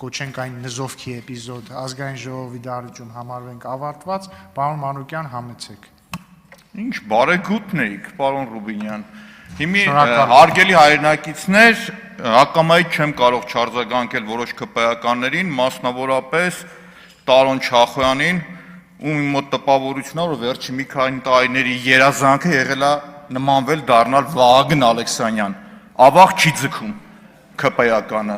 կոչենք այն նզովքի էպիզոդ ազգային ժողովի դահլիճում համարվենք ավարտված, պարոն Մանուկյան, համեցեք։ Ինչ բարեգութն էիք, պարոն Ռուբինյան։ Հիմի հարգելի հայրենակիցներ, հակամայից չեմ կարող չարձագանքել որոշ ԿՊԱ-ականներին, մասնավորապես Տարոն Չախոյանին, ում իմ մոտ տպավորությունն է, որ վերջի մի քանի տարիների երազանքը եղել է նմանվել դառնալ Վահագն Ալեքսանյան, ավաղ չի ձգում ԿՊԱ-ականը։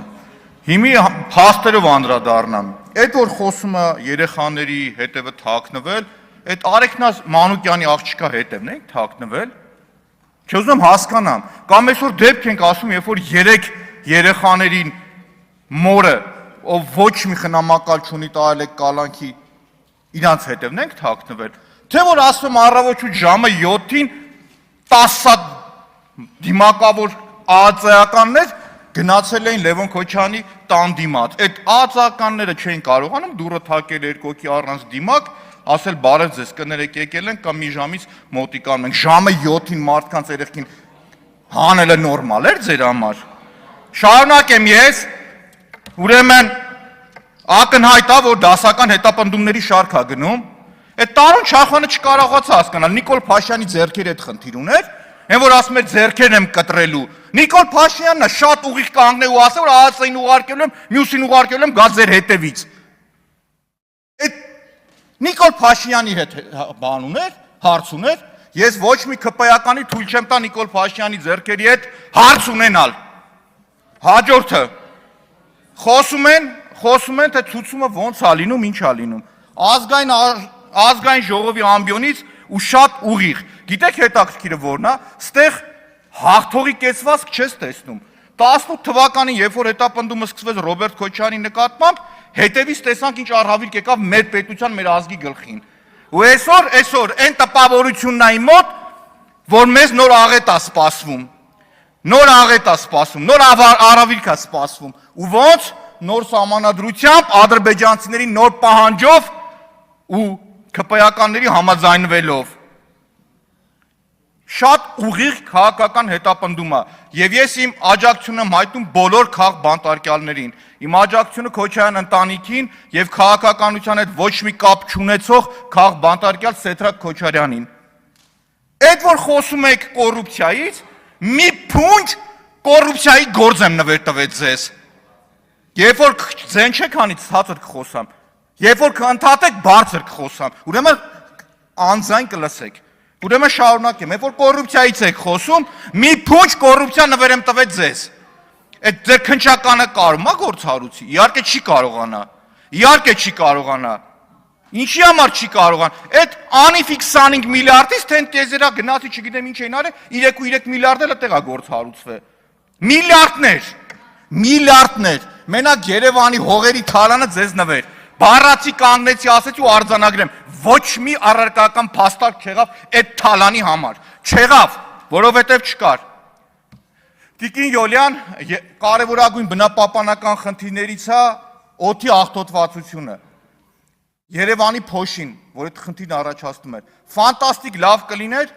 Հիմի փաստերով անդրադառնամ, այդ որ խոսում է երեխաների հետևը թաքնվել, այդ Արեգնազ Մանուկյանի աղջկա հետևն է թաքնվել, չուզում եմ հասկանամ, կամ այսօր դեպք ենք ասում, երբ որ 3 երեխաներին մորը, ով ոչ մի խնամակալ չունի տարել է կալանքի, իրանց հետևն ենք թաքնվել, թե որ ասում առավոտ ժամը 7-ին 10 դիմակավոր ԱԱԾ-ականներ գնացել էին Լևոն Քոչյանի տան դիմաց, այդ ԱԱԾ-ականները չէին կարողանում դուռը թակել երկոքի առանց դիմակ, ասել բարև ձեզ կներեք եկել ենք կամ մի ժամից մոտիկանում ենք, ժամը 7-ին մարդկանց երեխին հանելը նորմալ էր ձեր համար։ Շարունակեմ ես, ուրեմն ակնհայտ է, որ դասական հետապնդումների շարք է գնում, այդ Տարոն Չախոյանը չկարողացա հասկանալ, Նիկոլ Փաշյանի ձեռքերի հետ խնդիր ուներ, այն որ ասում էր ձեռքերն եմ կտրելու, Նիկոլ Փաշյանն է շատ ուղիղ կանգնել ու ասել, որ ԱԱԾ-ին ուղարկելու եմ, մյուսին ուղարկելու եմ, գա ձեր հետևից։ Այդ Նիկոլ Փաշյանի հետ բան ուներ, հարց ուներ, ես ոչ մի ԿՊԱ-ականի թույլ չեմ տա Նիկոլ Փաշյանի ձեռքերի հետ հարց ունենալ։ Հաջորդը խոսում են, թե ցուցումը ոնց է լինում, ինչ է լինում։ Ազգային ժողովի ամբիոնից ու շատ ուղիղ։ Գիտեք հետաքրքիրը որն է, ստեղ հաղթողի կեցվածք չես տեսնում։ 18 թվականին, երբ որ հետապնդումը սկսվեց Ռոբերտ Քոչյանի նկատմամբ, հետևից տեսանք ինչ առհավիրք եկավ մեր պետության, մեր ազգի գլխին։ Ու այսօր այն տպավորությունն է իմ մոտ, որ մեզ նոր աղետ է սպասվում։ Նոր առավիրք է սպասվում։ Ու ոնց նոր սահմանադրությամբ, ադրբեջանցիների նոր պահանջով ու ԿՊԱ-ականների համաձայնվելով։ Շատ ուղիղ քաղաքական հետապնդում է, եւ ես իմ աջակցությունն եմ հայտնում բոլոր քաղբանտարկյալներին, իմ աջակցությունը Քոչարյան ընտանիքին եւ քաղաքականության հետ ոչ մի կապ չունեցող քաղբանտարկյալ Սեդրակ Քոչարյանին։ Այդ որ խոսում եք կոռուպցիայից, մի փունջ կոռուպցիայի գործ եմ նվեր տվեց ձեզ։ Երբ որ ձեն չեք անի ցածր կխոսամ, երբ որ կընդհատեք բարձր կխոսամ, ուրեմն անձայն կլսեք։ Ուրեմն շարունակեմ, երբ որ կոռուպցիայից եք խոսում, մի փունջ կոռուպցիա նվեր եմ տվել ձեզ։ Այդ ձեր քնչականը կարում է գործառույցի, իհարկե չի կարողանա։ Ինչի համար չի կարողան։ Այդ անիֆիկ 25 միլիարդից թե տեզերա գնացի չգիտեմ ինչ էին արել, 3.3 միլիարդ էլ այդտեղ է գործառույցվել։ Միլիարդներ։ Մենակ Երևանի հողերի թալանը ձեզ նվեր։ Բառացի կանգնեցի, ասեցի ու արձանագրեմ, ոչ մի առարկական փաստարկ չեղավ այդ թալանի համար, չեղավ, որովհետև չկար։ Տիկին Յոլյան, կարևորագույն բնապահպանական խնդիրներից է օդի աղտոտվածությունը, Երևանի փոշին, որ այդ խնդիրն առաջացնում էր, ֆանտաստիկ լավ կլիներ,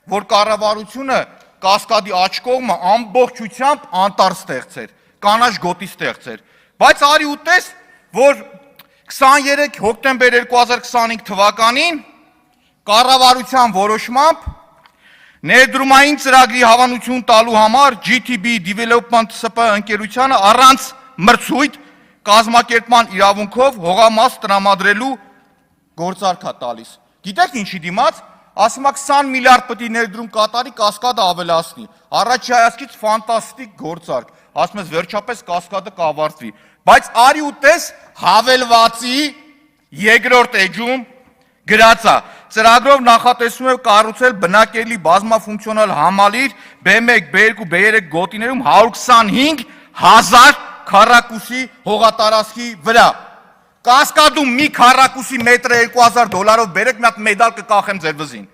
որ կառավարությունը Կասկադի աջ կողմը ամբողջությամբ անտառ ստեղծեր, կանաչ գոտի ստեղծեր, բայց արի ու տես, որ 23 հոկտեմբեր 2025 թվականին կառավարության որոշմամբ ներդրումային ծրագրի հավանություն տալու համար GTB Development SP ընկերությանը առանց մրցույթ կազմակերպման իրավունքով հողամաս տրամադրելու գործարք է տալիս։ Գիտեք ինչի դիմաց, ասում է 20 միլիարդ պետք է ներդրում կատարի, Կասկադը ավելացնի։ Առաջի հայացքից ֆանտաստիկ գործարք, ասում ես վերջապես Կասկադը կավարտվի։ Բայց արի ու տես հավելվածի երկրորդ էջում գրած է. ծրագրով նախատեսում է կառուցել բնակելի բազմաֆունկցիոնալ համալիր B1, B2, B3 գոտիներում 125,000 քառակուսի հողատարածքի վրա։ Կասկադում մի քառակուսի մետրը $2,000 բերեք, մի հատ մեդալ կկախեմ ձեր վզին։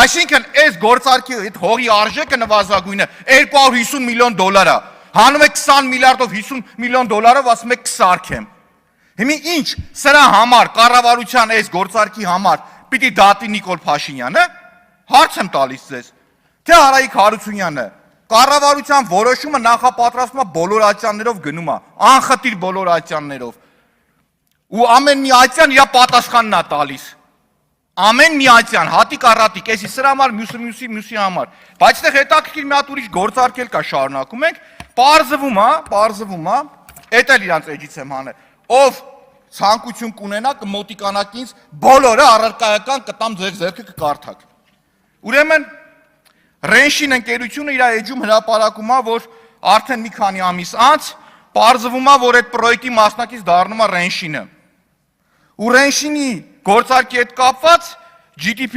Այսինքն այս գործարքի հողի արժեքը նվազագույնը $250 միլիոն է։ Հանում եք 20 միլիարդով $50 միլիոն, ասում եք կսարքեմ։ Հիմի ինչ, սրա համար, կառավարության այս գործարքի համար պիտի դատի Նիկոլ Փաշինյանը, հարց եմ տալիս ձեզ, թե Արայիկ Հարությունյանը, Կառավարության որոշումը նախապատրաստվում է բոլոր ատյաններով գնում է, անխտիր բոլոր ատյաններով։ Ու ամեն մի ատյան իր պատասխանն է տալիս։ Ամեն մի ատյան, հատիկ առատիկ, էսի սրա համար, մյուսի համար։ Բայց այդտեղ հետաքրքիր մի հատ ուրիշ գործարքել կա շարունակում ենք, պարզվում է, էդ էլ իրանց էջից եմ հանել, ով ցանկություն կունենա կմոտիկանաք ինձ, բոլորը առարկայական կտամ ձեր ձեռքը կկարդաք։ Ուրեմն Ռենշին ընկերությունը իր էջում հրապարակում է, որ արդեն մի քանի ամիս անց պարզվում է, որ այդ պրոյեկտի մասնակից դառնում է Ռենշինը։ Ու Ռենշինի գործարքի հետ կապված GDP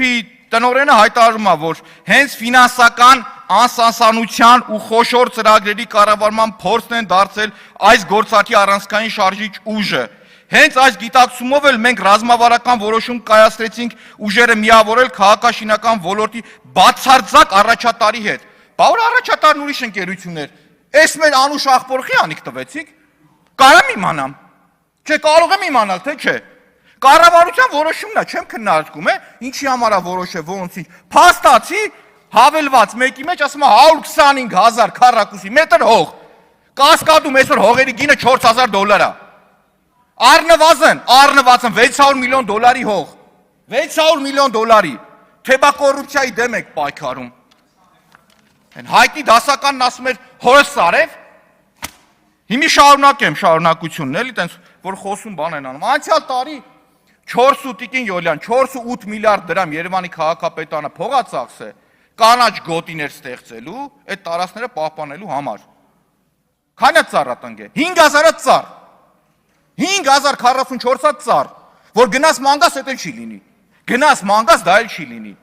տնօրենը հայտարարում է, որ հենց ֆինանսական անսանսանության ու խոշոր ծրագրերի կառավարման փորձն են դարձել այս գործարքի առանցքային շարժիչ ուժը։ Հենց այս գիտակցումով էլ մենք ռազմավարական որոշում կայացրեցինք ուժերը միավորել քաղաքաշինական ոլորտի բացարձակ առաջատարի հետ։ Բա որ առաջատարն ուրիշ ընկերություն էր։ Էս մեր անուշ աղբորխի անիք տվեցիք։ Կարամ իմանամ։ Չէ, կարող եմ իմանալ, թե չէ։ Կառավարության որոշումն է, չեմ քննարկում, ինչի համար է որոշը, ոնց ինչ։ Փաստացի հավելված մեկի մեջ ասում է 125,000 քառակուսի մետր հող։ Կասկադում այսօր հողերի գինը $4,000 է։ Առնվազն $600 միլիոն հող, $600 միլիոն, թե բա կոռուպցիայի դեմ եք պայքարում։ Են հայտնի դասականն ասում էր հորս Սարև, հիմի շարունակեմ շարունակությունն էլի, տենց որ խոսում բան են անում։ Անցյալ տարի 4.8 միլիարդ դրամ Երևանի քաղաքապետարանը փողա ծախսե կանաչ գոտիներ ստեղծելու, այդ տարածքները պահպանելու համար։ Քանի ծառա տնկե։ 5,000 ծառ։ 5,044 ծառ, որ գնաս մանգաս դա էլ չի լինի։ Գնաս մանգաս դա էլ չի լինի։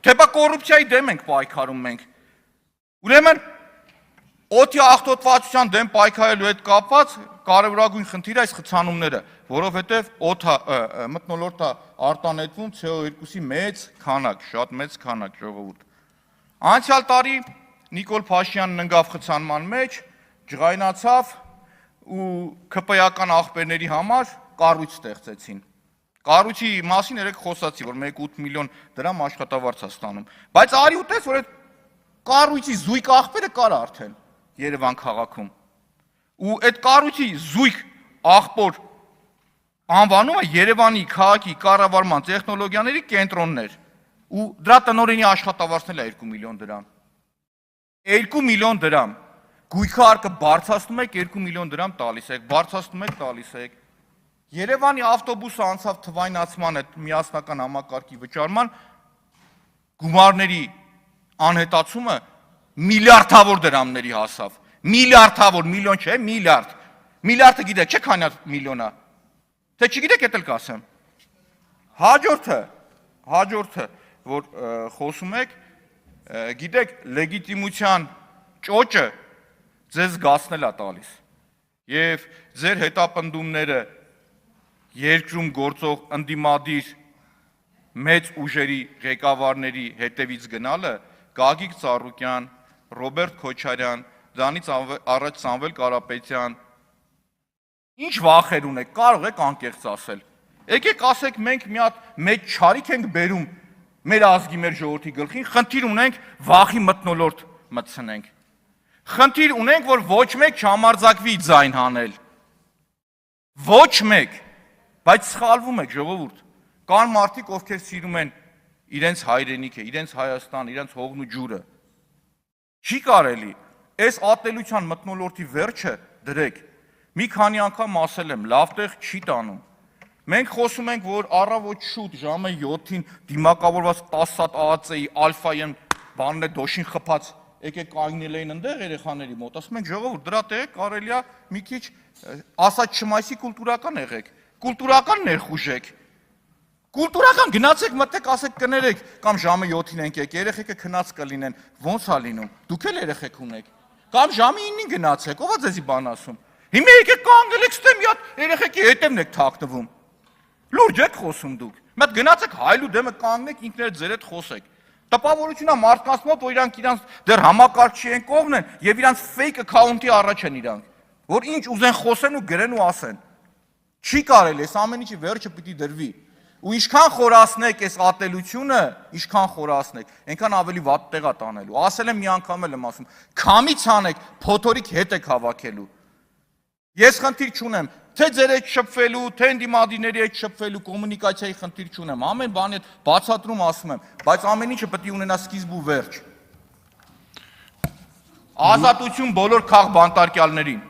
Թե բա կոռուպցիայի դեմ ենք պայքարում մենք։ Ուրեմն օդի աղտոտվածության դեմ պայքարելու հետ կապված կարևորագույն խնդիրը այս խցանումները, որովհետև մթնոլորտը արտանետվում CO2-ի մեծ քանակ, շատ մեծ քանակ ժողովուրդ։ Անցյալ տարի Նիկոլ Փաշինյանն ընկավ խցանման մեջ, ջղայնացավ ու ԿՊ-ական աղբերների համար կառույց ստեղծեցին։ Կառույցի մասին երեք խոսացի, որ 1.8 միլիոն դրամ աշխատավարձ է ստանում։ Բայց արի ու տես, որ այդ կառույցի զույգ աղբերը կար արդեն Երևան քաղաքում։ Ու այդ կառույցի զույգ աղբոր անվանումը Երևանի քաղաքի կառավարման տեխնոլոգիաների կենտրոններ։ Ու դրա տնօրենի աշխատավարձն էլ է 2 միլիոն դրամ։ 2 միլիոն դրամ։ Գույքը արկը բարձրացնում եք 2 միլիոն դրամ տալիս եք, բարձրացնում եք տալիս եք։ Երևանի ավտոբուսը անցավ թվայնացման այդ միասնական համակարգի վճարման գումարների անհետացումը միլիարդավոր դրամների հասավ։ Միլիարդավոր, միլիոն չէ, միլիարդ։ Միլիարդը գիտեք, չէ՞ քանի միլիոն է։ Թե չգիտեք, էդ էլ կասեմ։ Հաջորդը, որ խոսում եք, գիտեք, լեգիտիմության ճոճը ձեզ զգացնել է տալիս։ Եվ ձեր հետապնդումները երկրում գործող ընդդիմադիր մեծ ուժերի ղեկավարների հետևից գնալը Գագիկ Ծառուկյան, Ռոբերտ Քոչարյան, դրանից առաջ Սամվել Կարապետյան, ինչ վախեր ունեք, կարող եք անկեղծ ասել։ Եկեք ասեք մենք մի հատ մեծ չարիք ենք բերում մեր ազգի, մեր ժողովրդի գլխին, խնդիր ունենք վախի մթնոլորտ մտցնենք։ Խնդիր ունենք, որ ոչ մեկ չհամարձակվի ձայն հանել։ Ոչ մեկ, բայց սխալվում եք ժողովուրդ։ Կան մարդիկ, ովքեր սիրում են իրենց հայրենիքը, իրենց Հայաստան, իրենց հողն ու ջուրը։ Չի կարելի, այս ատելության մթնոլորտի վերջը դրեք։ Մի քանի անգամ ասել եմ, լավ տեղ չի տանում։ Մենք խոսում ենք, որ առավոտ շուտ ժամը 7-ին դիմակավորված 10 հատ ԱԱՑ-ի ալֆայեն բանն է դոշին խփած, եկեք կանգնել էին ընդեղ երեխաների մոտ, ասում ենք ժողովուրդ, դրա տեղը կարելի է մի քիչ ասած չմայսի կուլտուրական եղեք, կուլտուրական ներխուժեք։ Կուլտուրական գնացեք մտեք, ասեք կներեք, կամ ժամը 7-ին եկեք, երեխեքը քնած կլինեն, ոնց է լինում, դուք էլ երեխեք ունեք, կամ ժամը 9-ին գնացեք, ով է ձեզի բան ասում։ Հիմա եկեք կանգնել եք ստեմ մի հատ երեխեքի հետևն եք թաքնվում։ Լուրջ եք խոսում դուք։ Մեկ գնացեք հայլու դեմը կանգնեք, ինքներդ ձեր հետ խոսեք։ Տպավորությունա մարդկանց մոտ, որ իրանք իրանց դեռ համակարգչի են կողմն են եւ իրանց fake account-ի առաջ են իրանք, որ ինչ ուզեն խոսեն ու գրեն ու ասեն։ Չի կարելի, այս ամեն ինչի վերջը պիտի դրվի։ Ու ինչքան խորացնեք այս ատելությունը, ինչքան խորացնեք, այնքան ավելի վատ տեղա տանելու։ Ասել եմ մի անգամ էլ եմ ասում, քամից անեք, փոթորիկ հետ եք հավաքելու։ Ես խնդիր չունեմ, թե ձեր հետ շփվելու, թե ընդդիմադիրների հետ շփվելու, կոմունիկացիայի խնդիր չունեմ, ամեն բանի հետ բացատրում ասում եմ, բայց ամեն ինչը պետք է ունենա սկիզբ ու վերջ։ Ազատություն բոլոր քաղ բանտարկյալներին։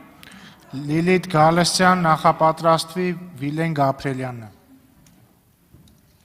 Լիլիթ Գալստյան նախապատրաստվի Վիլեն Գաբրելյանը։